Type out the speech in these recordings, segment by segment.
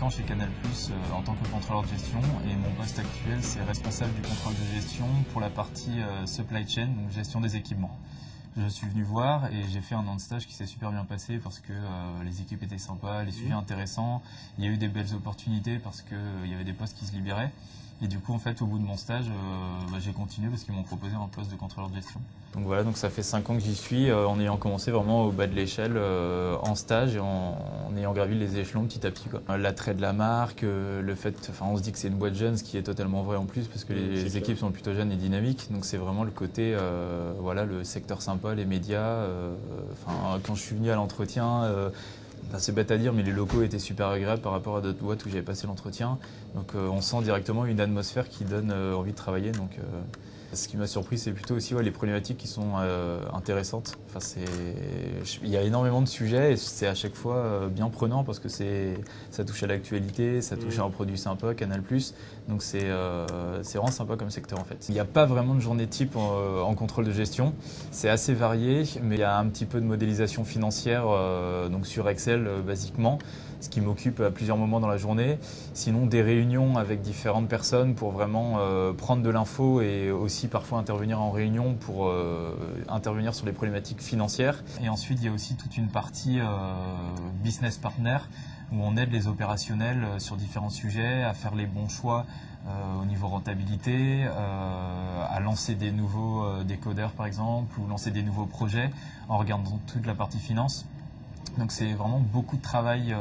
ans chez Canal+, en tant que contrôleur de gestion et mon poste actuel c'est responsable du contrôle de gestion pour la partie supply chain, donc gestion des équipements. Je suis venu voir et j'ai fait un an de stage qui s'est super bien passé parce que les équipes étaient sympas, les sujets intéressants, il y a eu des belles opportunités parce qu'il y avait des postes qui se libéraient. Et du coup, en fait, au bout de mon stage, j'ai continué parce qu'ils m'ont proposé un poste de contrôleur de gestion. Donc voilà, donc ça fait 5 ans que j'y suis, en ayant commencé vraiment au bas de l'échelle, en stage et en ayant gravi les échelons petit à petit, quoi. L'attrait de la marque, le fait, on se dit que c'est une boîte jeune, ce qui est totalement vrai en plus parce que les équipes sont plutôt jeunes et dynamiques. Donc c'est vraiment le côté, voilà, le secteur sympa, les médias. Quand je suis venu à l'entretien, c'est bête à dire, mais les locaux étaient super agréables par rapport à d'autres boîtes où j'avais passé l'entretien. Donc on sent directement une atmosphère qui donne envie de travailler. Donc, ce qui m'a surpris, c'est plutôt aussi les problématiques qui sont intéressantes. Il y a énormément de sujets et c'est à chaque fois bien prenant parce que ça touche à l'actualité, ça touche à un produit sympa, Canal+. Donc c'est vraiment sympa comme secteur en fait. Il n'y a pas vraiment de journée type en contrôle de gestion. C'est assez varié, mais il y a un petit peu de modélisation financière donc sur Excel basiquement, ce qui m'occupe à plusieurs moments dans la journée. Sinon, des réunions avec différentes personnes pour vraiment prendre de l'info et aussi parfois intervenir en réunion pour intervenir sur les problématiques financières. Et ensuite, il y a aussi toute une partie business partner où on aide les opérationnels sur différents sujets à faire les bons choix au niveau rentabilité, à lancer des nouveaux décodeurs par exemple ou lancer des nouveaux projets en regardant toute la partie finance. Donc c'est vraiment beaucoup de travail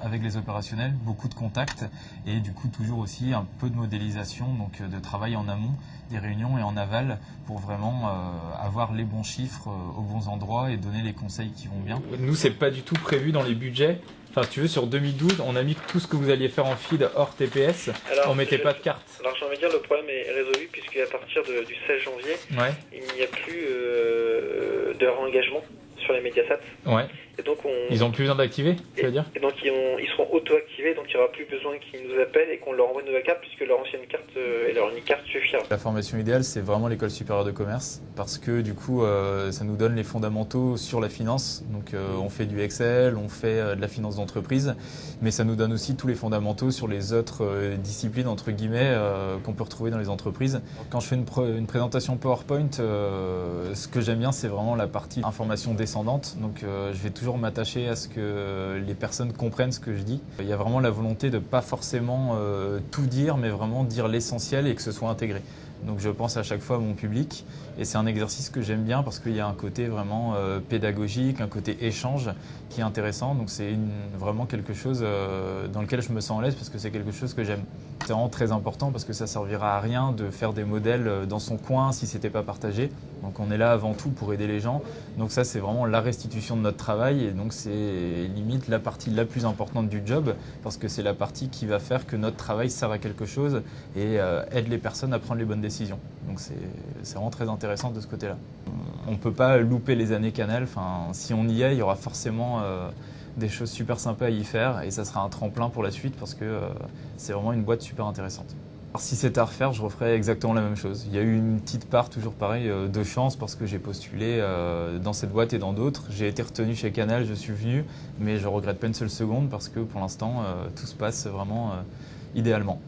avec les opérationnels, beaucoup de contacts et du coup toujours aussi un peu de modélisation, donc de travail en amont des réunions et en aval pour vraiment avoir les bons chiffres aux bons endroits et donner les conseils qui vont bien. Nous, c'est pas du tout prévu dans les budgets. Enfin, si tu veux, sur 2012, on a mis tout ce que vous alliez faire en feed hors TPS. Alors, on mettait pas de carte. Alors j'ai envie de dire, le problème est résolu puisqu'à partir du 16 janvier, il n'y a plus de réengagement sur les Mediasat. Ouais. Et donc ils ont plus besoin d'activer, tu veux dire? Et donc ils seront auto-activés, donc il n'y aura plus besoin qu'ils nous appellent et qu'on leur envoie une nouvelle carte puisque leur ancienne carte et leur unique carte suffira. La formation idéale, c'est vraiment l'école supérieure de commerce parce que du coup, ça nous donne les fondamentaux sur la finance. Donc on fait du Excel, on fait de la finance d'entreprise, mais ça nous donne aussi tous les fondamentaux sur les autres disciplines entre guillemets qu'on peut retrouver dans les entreprises. Quand je fais une présentation PowerPoint, ce que j'aime bien, c'est vraiment la partie information descendante. Donc je vais toujours m'attacher à ce que les personnes comprennent ce que je dis. Il y a vraiment la volonté de pas forcément tout dire, mais vraiment dire l'essentiel et que ce soit intégré. Donc je pense à chaque fois à mon public et c'est un exercice que j'aime bien parce qu'il y a un côté vraiment pédagogique, un côté échange qui est intéressant. Donc c'est vraiment quelque chose dans lequel je me sens à l'aise parce que c'est quelque chose que j'aime. C'est vraiment très important parce que ça servira à rien de faire des modèles dans son coin si c'était pas partagé. Donc on est là avant tout pour aider les gens. Donc ça c'est vraiment la restitution de notre travail et donc c'est limite la partie la plus importante du job parce que c'est la partie qui va faire que notre travail sert à quelque chose et aide les personnes à prendre les bonnes décisions. Donc c'est vraiment très intéressant de ce côté-là. On ne peut pas louper les années Canal. Enfin, si on y est, il y aura forcément des choses super sympas à y faire et ça sera un tremplin pour la suite parce que c'est vraiment une boîte super intéressante. Alors, si c'était à refaire, je referais exactement la même chose. Il y a eu une petite part, toujours pareil, de chance parce que j'ai postulé dans cette boîte et dans d'autres. J'ai été retenu chez Canal, je suis venu, mais je regrette pas une seule seconde parce que pour l'instant, tout se passe vraiment idéalement.